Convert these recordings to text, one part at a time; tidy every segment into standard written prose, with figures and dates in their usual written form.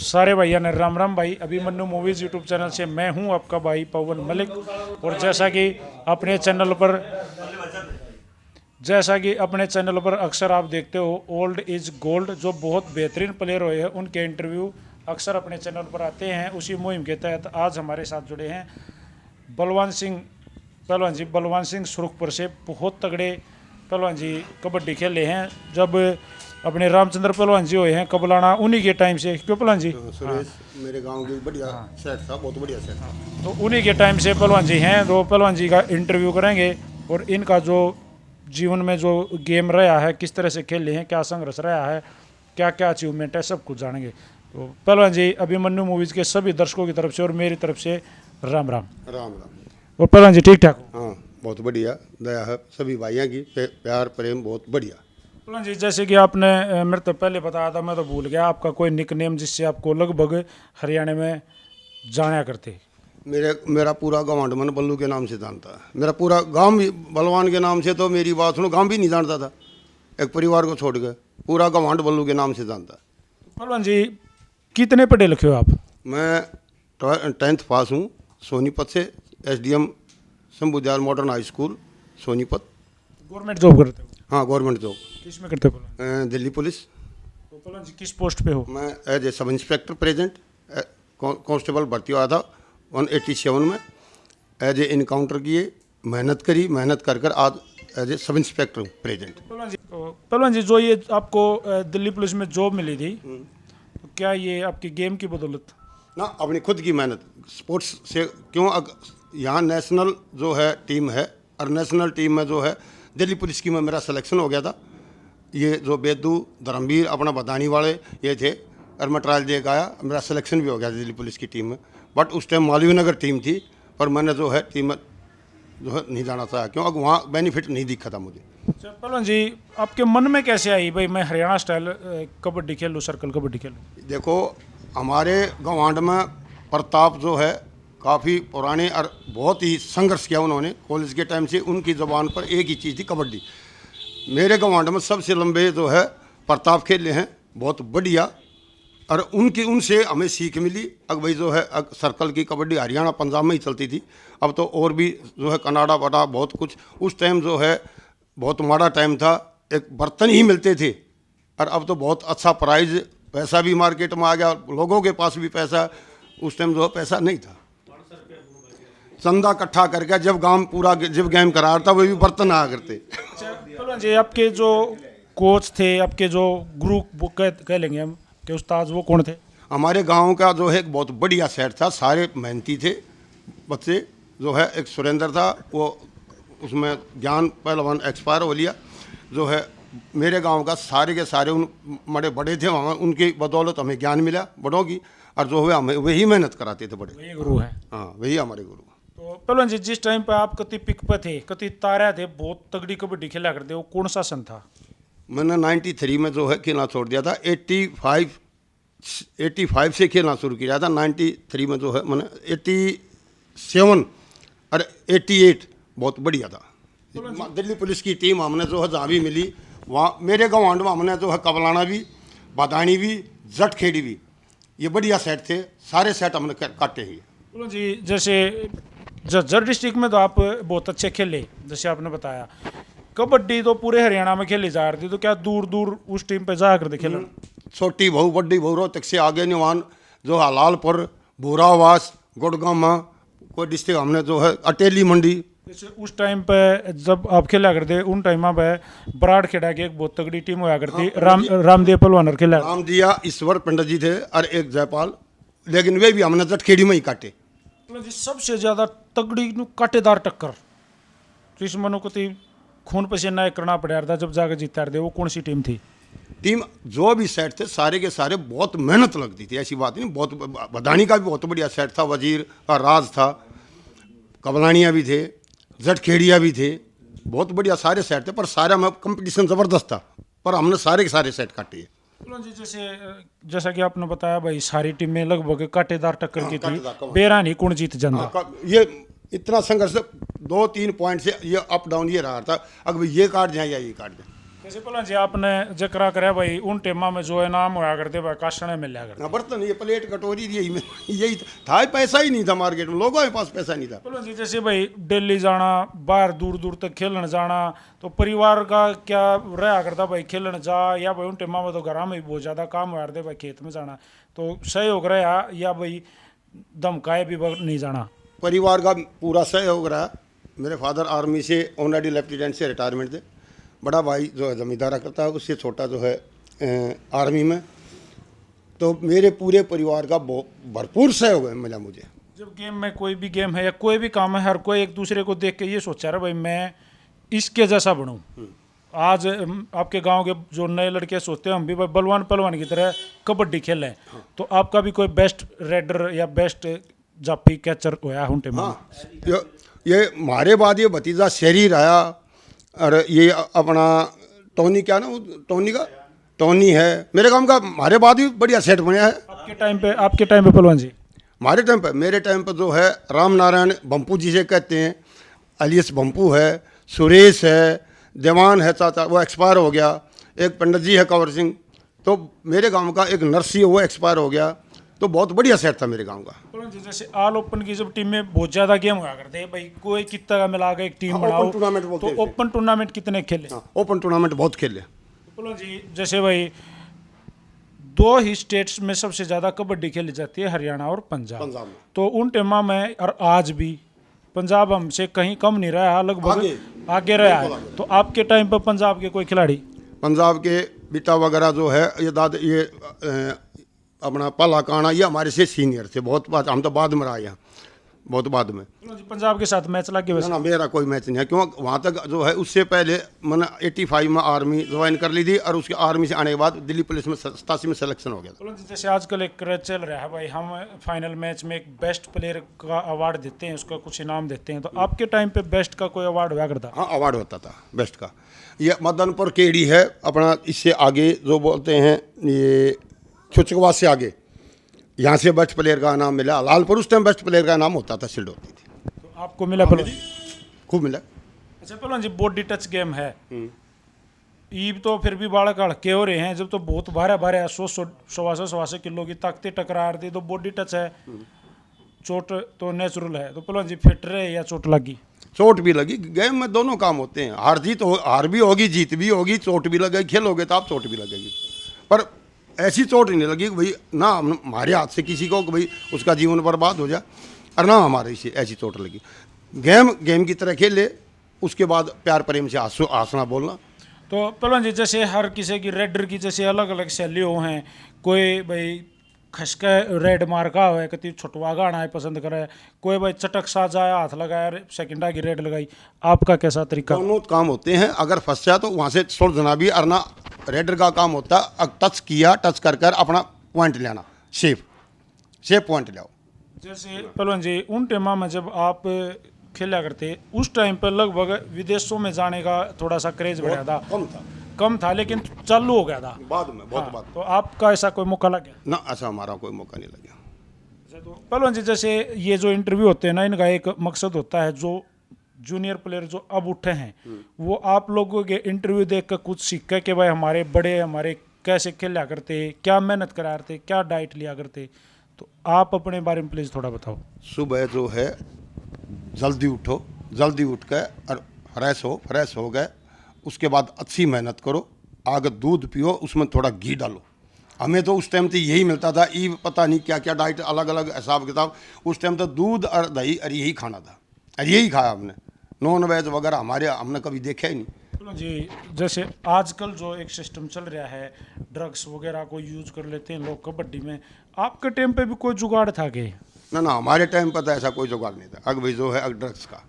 सारे भैया ने राम राम भाई। अभिमन्यु मूवीज यूट्यूब चैनल से मैं हूं आपका भाई पवन मलिक। और जैसा कि अपने चैनल पर अक्सर आप देखते हो ओल्ड इज गोल्ड, जो बहुत बेहतरीन प्लेयर हुए हैं उनके इंटरव्यू अक्सर अपने चैनल पर आते हैं। उसी मुहिम के तहत आज हमारे साथ जुड़े हैं बलवान जी बलवान सिंह सुरखपुर से। बहुत तगड़े पहलवान जी कबड्डी खेले हैं। जब अपने रामचंद्र पहलवान जी हुए हैं कबलाना, उन्हीं के टाइम से, क्यों पहलवान जी? सुरेश मेरे गांव की बढ़िया सेट था, बहुत बढ़िया सेट था। तो उन्हीं के टाइम से पहलवान जी हैं। तो पहलवान जी का इंटरव्यू करेंगे और इनका जो जीवन में जो गेम रहा है, किस तरह से खेले हैं, क्या संघर्ष रहा है, क्या क्या अचीवमेंट है, सब कुछ जानेंगे। तो पहलवान जी अभिमन्यु मूवीज के सभी दर्शकों की तरफ से और मेरी तरफ से राम राम। राम राम। और पहलवान जी ठीक ठाक? हाँ, बहुत बढ़िया दया है सभी भाइयों की, प्यार प्रेम बहुत बढ़िया। पहलवान जी जैसे कि आपने मेरे तो पहले बताया था, मैं तो भूल गया, आपका कोई निक नेम जिससे आपको लगभग हरियाणा में जाना करते? मेरा पूरा गाँव मन बल्लू के नाम से जानता है। मेरा पूरा गांव भी बलवान के नाम से, तो मेरी बात सुनो, गांव भी नहीं जानता था। एक परिवार को छोड़ के पूरा गवांड बल्लू के नाम से जानता है। पहलवान जी कितने पढ़े लिखे हो आप? मैं 10th पास हूँ सोनीपत से, SDM Shambhudayal modern high school Sonipat. Government job करते हो? हाँ, गवर्नमेंट जॉब। किस में करते हो पहलवान? दिल्ली पुलिस। तो पहलवान जी किस पोस्ट पे हो? मैं as a sub inspector present constable भर्ती हुआ था 187 में। एज ए इनकाउंटर किए, मेहनत कर आज as a sub inspector present. पहलवान जी जो ये आपको दिल्ली पुलिस में जॉब मिली थी, तो क्या ये आपकी गेम की बदौलत? ना, अपनी खुद की मेहनत स्पोर्ट्स से। क्यों यहाँ नेशनल जो है टीम है, और नेशनल टीम में जो है दिल्ली पुलिस की में मेरा सिलेक्शन हो गया था। ये जो बेदू धर्मवीर अपना बदानी वाले ये थे, और मैं ट्रायल दे के आया, मेरा सिलेक्शन भी हो गया दिल्ली पुलिस की टीम में। बट उस टाइम मालवीय नगर टीम थी, पर मैंने जो है टीम में जो है नहीं जाना चाहा, क्यों वहाँ बेनिफिट नहीं दिखा था मुझे। पहलवान जी आपके मन में कैसे आई भाई मैं हरियाणा स्टाइल कबड्डी खेलूँ, सर्कल कबड्डी खेलूँ? देखो, हमारे गवांड में प्रताप जो है काफ़ी पुराने और बहुत ही संघर्ष किया उन्होंने कॉलेज के टाइम से। उनकी ज़बान पर एक ही चीज़ थी, कबड्डी। मेरे गवांड में सबसे लंबे जो है प्रताप खेले हैं, बहुत बढ़िया। और उनसे हमें सीख मिली। अब भाई जो है सर्कल की कबड्डी हरियाणा पंजाब में ही चलती थी। अब तो और भी जो है कनाडा वडा बहुत कुछ। उस टाइम जो है बहुत माड़ा टाइम था, एक बर्तन ही मिलते थे। और अब तो बहुत अच्छा प्राइज पैसा भी मार्केट में आ गया, लोगों के पास भी पैसा। उस टाइम जो है पैसा नहीं था। चंदा इकट्ठा करके जब गांव पूरा जब गेम करा था, वही भी बर्तन आया करते। पहलवान जी आपके जो कोच थे, आपके जो गुरु कह लेंगे हम कि उस्ताद, वो कौन थे? हमारे गांव का जो है एक बहुत बढ़िया सेट था, सारे मेहनती थे बच्चे। जो है एक सुरेंद्र था, वो उसमें ज्ञान पहलवान एक्सपायर हो लिया। जो है मेरे गांव का सारे के सारे उन बड़े थे वहाँ, उनकी बदौलत हमें ज्ञान मिला बड़ों की। और जो है हमें वही मेहनत कराते थे बड़े। वही गुरु है? हाँ, वही हमारे गुरु। तो पहलवान जी जिस टाइम पे आप कति पिक पे थे, कति तारा थे, बहुत तगड़ी कबड्डी खेला करते, वो कौन सा सन था? मैंने 93 में जो है खेलना छोड़ दिया था। 85 से खेलना शुरू किया था। 93 में जो है मैंने 87 और 88 बहुत बढ़िया था। दिल्ली पुलिस की टीम हमने जो है जहाँ भी मिली वहाँ, मेरे गाँव में हमने जो है कबलाना भी, बादानी भी, जटखेड़ी भी, ये बढ़िया सेट थे। सारे सेट हमने काटे ही। जी जैसे जज्जर डिस्ट्रिक्ट में तो आप बहुत अच्छे खेले, जैसे आपने बताया। कबड्डी तो पूरे हरियाणा में खेली जा रही थी, तो क्या दूर दूर उस टीम पे जा कर खेला? छोटी बहु बड़ी बहु रोहतक से आगे निवान जो हलालपुर, भूरावास, गुड़गामा, कोई डिस्ट्रिक्ट हमने जो है अटेली मंडी। जैसे उस टाइम पे जब आप खेला करते, उन टाइम पे बराड़ खेड़ा की एक बहुत तगड़ी टीम हुआ करती। रामदेव पहलवान खेला। रामदिया ईश्वर पंडित जी थे और एक जयपाल, लेकिन वे भी हमने जटखेड़ी में ही काटे। सबसे ज्यादा तगड़ी काटेदार टक्कर जिस मनो को खून पसीना करना पड़ा था जब जाकर जीता रहे, वो कौन सी टीम थी? टीम जो भी सेट थे सारे के सारे बहुत मेहनत लगती थी, ऐसी बात नहीं। बहुत बदानी का भी बहुत बढ़िया सेट था, वजीर और राज था, कबलानिया भी थे, जटखेड़िया भी थे, बहुत बढ़िया सारे सेट थे। पर सारा में कंपटीशन ज़बरदस्त था, पर हमने सारे के सारे सेट काटे। जी जैसा कि आपने बताया भाई, सारी टीमें लगभग काटेदार टक्कर की थी, बेरा नहीं कौन जीत जाता। ये इतना संघर्ष 2-3 पॉइंट से ये अप डाउन ये रहा था। अगर ये काट जाए या ये काट जाए, जैसे पहला जी आपने जिक्र करे भाई उन टेमा में जो है नाम होया करते भाई काशने मिल लिया करते। ना बर्तन ये प्लेट कटोरी यही था, पैसा ही नहीं था मार्केट में, लोगों के पास पैसा नहीं था। पहला जी जैसे भाई दिल्ली जाना, बाहर दूर दूर तक खेलने जाना, तो परिवार का क्या रहा करता भाई खेलने जा, या भाई उन टेमा में तो घर में बहुत ज़्यादा काम होया करते भाई खेत में जाना, तो सहयोग रहा या भाई धमकाए भी नहीं जाना? परिवार का पूरा सहयोग रहा। मेरे फादर आर्मी से ऑनरेडी लेफ्टिनेंट से रिटायरमेंट थे, बड़ा भाई जो है जमींदारा करता है, उससे छोटा जो है आर्मी में, तो मेरे पूरे परिवार का भरपूर सहयोग है मिला मुझे। जब गेम में कोई भी गेम है या कोई भी काम है, हर कोई एक दूसरे को देख के ये सोचा रहा भाई मैं इसके जैसा बनूं। आज आपके गांव के जो नए लड़के सोचते हैं हम भी भाई बलवान पहलवान की तरह कबड्डी खेलें, तो आपका भी कोई बेस्ट रेडर या बेस्ट जाफी कैचर होया हूं टेम? हाँ, ये हमारे बाद ये भतीजा शहरी रहा, और ये अपना टोनी, क्या ना टोनी है मेरे काम का, हमारे बाद भी बढ़िया सेट बनाया है। आपके टाइम पे पहलवान जी? हमारे टाइम पे, मेरे टाइम पे जो है राम नारायण बम्पू जी से कहते हैं, अलियस बम्पू है, सुरेश है, देवान है चाचा, वो एक्सपायर हो गया, एक पंडित जी है कंवर सिंह, तो मेरे गांव का एक नर्सी है वो एक्सपायर हो गया, तो बहुत बढ़िया सेट था मेरे गांव का। जैसे ऑल ओपन की जब टीम में बहुत ज्यादा गेम हुआ करते हैं भाई, कोई कितना का मिला के एक टीम बनाओ, ओपन टूर्नामेंट बोलते हैं तो ओपन टूर्नामेंट कितने खेले? ओपन टूर्नामेंट बहुत खेले। जी जैसे भाई दो ही स्टेट्स में सबसे ज्यादा कबड्डी खेली जाती है, हरियाणा और पंजाब में। तो उन टीमों में और आज भी पंजाब हमसे कहीं कम नहीं रहा है, लगभग आगे रहा है। तो आपके टाइम पर पंजाब के कोई खिलाड़ी? पंजाब के बिता वगैरह जो है, ये अपना पाला काना, ये हमारे से सीनियर थे बहुत बात, हम तो बाद में रहे यहाँ, बहुत बाद में। पंजाब के साथ मैच लगे? ना मेरा कोई मैच नहीं है, क्यों वहाँ तक जो है उससे पहले मैंने 85 में आर्मी ज्वाइन कर ली थी, और उसके आर्मी से आने के बाद दिल्ली पुलिस में 87 में सिलेक्शन हो गया था। जैसे आजकल एक क्रेज चल रहा है भाई, हम फाइनल मैच में एक बेस्ट प्लेयर का अवार्ड देते हैं, उसका कुछ इनाम देते हैं, तो आपके टाइम पे बेस्ट का कोई अवार्ड हुआ करता? हाँ, अवार्ड होता था बेस्ट का। ये मदनपुर केडी है अपना, इससे आगे जो बोलते हैं ये छुचकवा से आगे, यहाँ से बेस्ट प्लेयर का नाम मिला। लालपुर उस टाइम बेस्ट प्लेयर का नाम होता था, शील्ड होती थी। तो आपको मिला? पहलवान खूब मिला। अच्छा पहलवान जी, बॉडी टच गेम है, ईब तो फिर भी बालक हड़के हो रहे हैं, जब तो बहुत भारे 100-125 किलो की ताकतें टकरा रही, तो बॉडी टच है, चोट तो नेचुरल है, तो पहलवान जी फिट रहे या चोट लगी? चोट भी लगी, गेम में दोनों काम होते हैं, हार भी होगी, जीत भी होगी, चोट भी लगेगी, खेलोगे तो आप चोट भी लगेगी, पर ऐसी चोट नहीं लगी कि भाई ना हमारे हाथ से किसी को कि भाई उसका जीवन बर्बाद हो जाए, और ना हमारे से ऐसी चोट लगी। गेम की तरह खेले, उसके बाद प्यार प्रेम से हंसना बोलना। तो पहलवान जी जैसे हर किसी की रेडर की जैसे अलग अलग शैली हो हैं, कोई भाई खसका रेड मार का है, कति छुटवा गाना है पसंद करे, कोई भाई चटक सा जाए हाथ लगाया सेकंडा की रेड लगाई, आपका कैसा तरीका? दोनों काम होते हैं, अगर फंस जाए तो वहाँ से छोड़ देना भी, और ना रेडर का काम होता है टच किया, टच कर अपना पॉइंट लेना, सेफ पॉइंट लाओ। जैसे पहलवान जी उन टाइम में जब आप खेला करते, उस टाइम पर लगभग विदेशों में जाने का थोड़ा सा क्रेज बढ़ा था? कम था लेकिन चालू हो गया था बाद में, बहुत हाँ, बाद। तो आपका ऐसा कोई मौका लग गया? ना, ऐसा हमारा कोई मौका नहीं लगा। तो पहलवान जी जैसे ये जो इंटरव्यू होते हैं ना, इनका एक मकसद होता है, जो जूनियर प्लेयर जो अब उठे हैं वो आप लोगों के इंटरव्यू देख कर कुछ सीख कि भाई हमारे कैसे खेला करते, क्या मेहनत करा करते, क्या डाइट लिया करते, तो आप अपने बारे में प्लीज़ थोड़ा बताओ। सुबह जो है जल्दी उठो, जल्दी उठ कर और फ्रेश हो गए, उसके बाद अच्छी मेहनत करो, आगे दूध पियो, उसमें थोड़ा घी डालो। हमें तो उस टाइम तो यही मिलता था, ई पता नहीं क्या क्या डाइट, अलग अलग हिसाब किताब, उस टाइम तो दूध और दही और यही खाना था, और यही खाया हमने, नॉन वेज वगैरह हमने कभी देखा ही नहीं। जी जैसे आजकल जो एक सिस्टम चल रहा है, ड्रग्स वगैरह को यूज कर लेते हैं लोग कबड्डी में, आपके टाइम पे भी कोई जुगाड़ था कि? ना, हमारे टाइम पर तो ऐसा कोई जुगाड़ नहीं था। अग भाई जो है ड्रग्स का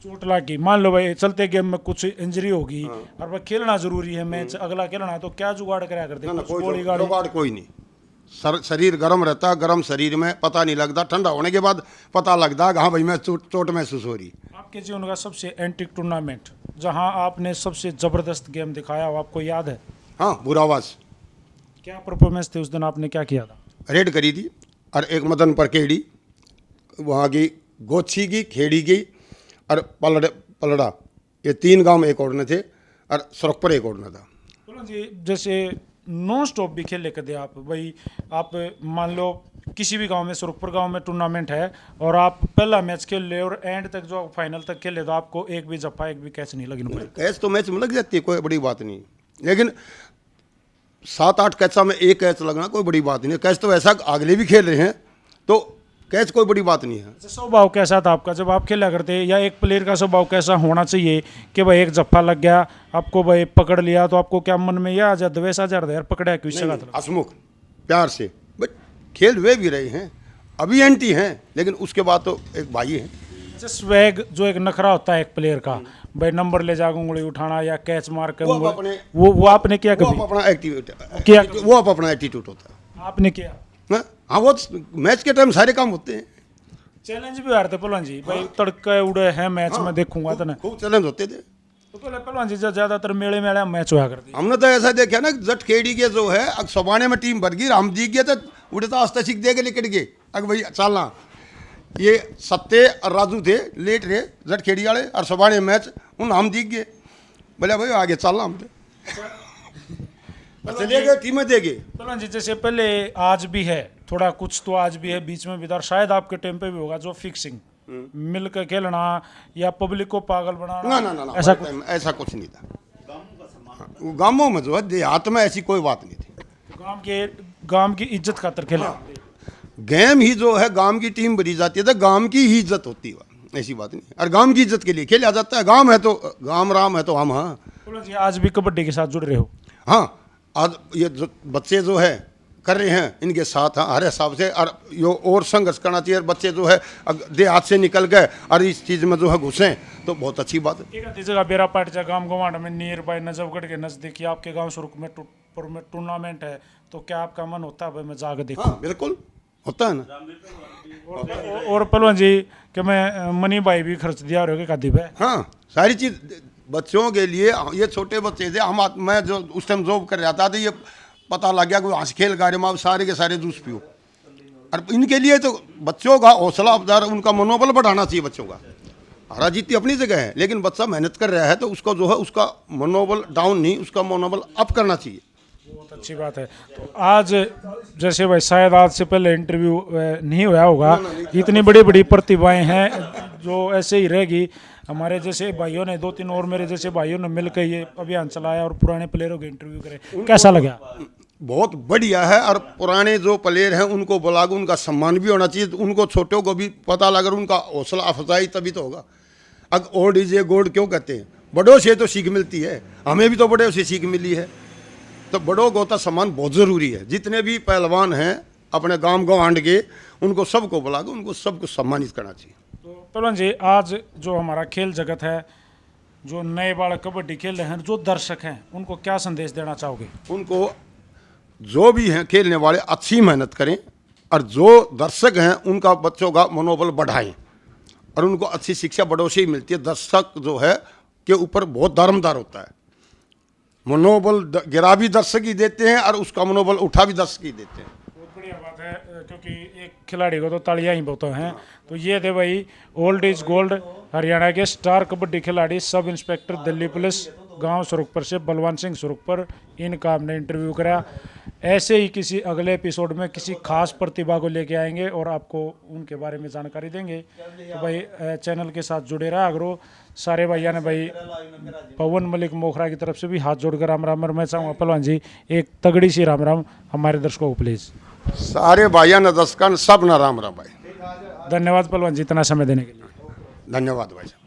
चोट लगी, मान लो भाई चलते गेम में कुछ इंजरी होगी और भाई खेलना जरूरी है, मैच अगला खेलना है, तो क्या जुगाड़ कराया करते? ना, कोई जुगाड़ कोई नहीं। शरीर गर्म रहता, गर्म शरीर में पता नहीं लगता, ठंडा होने के बाद पता लगता हाँ भाई मैं चोट महसूस हो रही। आपके जीवन का सबसे एंटिक टूर्नामेंट जहां आपने सबसे जबरदस्त गेम दिखाया हो, आपको याद है? हाँ, बुरावास। क्या परफॉर्मेंस थी उस दिन, आपने क्या किया था? रेड करी थी, और एक मदन पर केड़ी, वहाँ की गोछी की, खेड़ी की और पलड़ा, ये 3 गांव में एक और थे, और सुरखपुर एक और था। पहलवान जी जैसे नॉन स्टॉप भी खेल लेते आप भाई, आप मान लो किसी भी गांव में, सुरखपुर गांव में टूर्नामेंट है और आप पहला मैच खेल ले और एंड तक जो फाइनल तक खेल ले, तो आपको एक भी जफ्फा एक भी कैच नहीं लगना पड़ेगा। कैच तो मैच में लग जाती है, कोई बड़ी बात नहीं, लेकिन 7-8 कैचा में एक कैच लगना कोई बड़ी बात नहीं है। कैच तो ऐसा अगले भी खेल रहे हैं, तो कैच कोई बड़ी बात नहीं है। अच्छा, स्वभाव कैसा था आपका जब आप खेला करते, या एक प्लेयर का स्वभाव कैसा होना चाहिए कि भाई एक जफ्फा लग गया आपको, भाई पकड़ लिया तो आपको क्या मन में यह आ जाता, वैसा जाता यार पकड़ा क्यों से? हंसमुख प्यार से, बट खेल वे भी रहे हैं, अभी एंटी हैं, लेकिन उसके बाद तो एक भाई है। अच्छा, स्वैग जो एक नखरा होता है एक प्लेयर का, भाई नंबर ले जाकर उंगली उठाना या कैच मार कर वो आपने किया कभी? अपना एक्टिविटी वो अपना एटीट्यूड होता है। आपने किया? हाँ, वो मैच के टाइम सारे काम होते हैं। चैलेंज भी हारते पहलवान जी, भाई तड़के उड़े हैं मैच में देखूंगा तो ना, खूब चैलेंज होते थे। तो पहले पहलवान जी ज्यादातर मेले मेला मैच हुआ करते। हमने तो ऐसा देखा ना, जट खेड़ी के जो है अब सबाने में टीम भर गई, हम जीत गए तो उड़े तो आस्ते सीख दे के निकट गए, अगर भाई चलना। ये सत्ते और राजू थे लेट रहे जट खेड़ी वाले, और सबाने मैच उन हम जीत गए, बोले भाई आगे चलना हम चले गए, टीमें दे गए। पहलवान जी जैसे पहले आज भी है थोड़ा कुछ, तो आज भी है बीच में भी, शायद आपके टाइम पे भी होगा, जो फिक्सिंग मिलकर खेलना या पब्लिक को पागल बनाना, ना ऐसा कुछ नहीं था। गांवों में जो है, देहात में ऐसी कोई बात नहीं थी। गांव की इज्जत खातर खेला। गेम ही जो है गांव की टीम बनी जाती है तो गांव की ही इज्जत होती है, ऐसी बात नहीं। और गांव की इज्जत के लिए खेला जाता है, गांव है तो गांव राम है तो हम। हाँ पहलवान जी आज भी कबड्डी के साथ जुड़ रहे हो? हाँ, आज ये जो बच्चे जो है कर रहे हैं इनके साथ, हाँ, हर हिसाब से, और यो और संघर्ष करना चाहिए। बच्चे जो है देहात से निकल गए और इस चीज़ में जो है घुसे तो बहुत अच्छी बात है। एक आधी जगह बेरा पाटजा गांव गवाड़ में नियर बाय नजफगढ़ के नज़दीक आपके गांव सुरखपुर में टूर्नामेंट है, तो क्या आपका मन होता है भाई मैं जाकर देखूं? हाँ बिल्कुल होता है ना। और पहलवान जी कि मैं मनी भाई भी खर्च दिया रहे कादी पे? हाँ, सारी चीज़ बच्चों के लिए। ये छोटे बच्चे थे, मैं जो उस टाइम जॉब कर रहा था, तो ये पता लग गया कि हंस खेल कार्य में आप सारे के सारे जूस पियो, और इनके लिए तो बच्चों का हौसला अफजार, उनका मनोबल बढ़ाना चाहिए। बच्चों का हारा जीती अपनी जगह है, लेकिन बच्चा मेहनत कर रहा है तो उसका जो है उसका मनोबल डाउन नहीं, उसका मनोबल अप करना चाहिए। बहुत अच्छी बात है। तो आज जैसे भाई शायद आज से पहले इंटरव्यू नहीं हुआ होगा, इतनी बड़ी बड़ी प्रतिभाएं हैं जो ऐसे ही रहेगी। हमारे जैसे भाइयों ने 2-3 और मेरे जैसे भाइयों ने मिलकर ये अभियान चलाया और पुराने प्लेयरों के इंटरव्यू करे, कैसा लगा? बहुत बढ़िया है, और पुराने जो प्लेयर हैं उनको बुला के उनका सम्मान भी होना चाहिए, उनको छोटों को भी पता लगा, उनका हौसला अफजाई तभी तो होगा। अब ओल्ड इज ए गोल्ड क्यों कहते हैं? बड़ों से तो सीख मिलती है, हमें भी तो बड़ों से सीख मिली है, तो बड़ों को तो सम्मान बहुत ज़रूरी है। जितने भी पहलवान हैं अपने गांव गवांड के, उनको सबको बुला के उनको सबको सम्मानित करना चाहिए। तो पहलवान जी आज जो हमारा खेल जगत है, जो नए बालक कबड्डी खेल रहे हैं, जो दर्शक हैं, उनको क्या संदेश देना चाहोगे? उनको जो भी हैं खेलने वाले अच्छी मेहनत करें, और जो दर्शक हैं उनका बच्चों का मनोबल बढ़ाएं, और उनको अच्छी शिक्षा बड़ों से ही मिलती है। दर्शक जो है के ऊपर बहुत दारोमदार होता है, मनोबल गिरा भी दर्शक ही देते हैं और उसका मनोबल उठा भी दर्शक ही देते हैं। बहुत बढ़िया बात है, क्योंकि एक खिलाड़ी को तो तालियां ही बहुत हैं। तो ये थे भाई ओल्ड इज गोल्ड हरियाणा के स्टार कबड्डी खिलाड़ी सब इंस्पेक्टर दिल्ली पुलिस गांव सुरखपुर से बलवंत सिंह सुरखपुर, इनका हमने इंटरव्यू करा। ऐसे ही किसी अगले एपिसोड में किसी खास प्रतिभा को लेके आएंगे और आपको उनके बारे में जानकारी देंगे। तो भाई चैनल के साथ जुड़े रहा अगर सारे भैया ने भाई पवन मलिक मोखरा की तरफ से भी हाथ जोड़कर राम राम। और मैं चाहूँगा पहलवान जी एक तगड़ी सी राम राम हमारे दर्शकों को प्लीज़। सारे भाइया न दर्शकन सब न राम राम भाई। धन्यवाद पहलवान जी इतना समय देने के लिए। धन्यवाद भाई।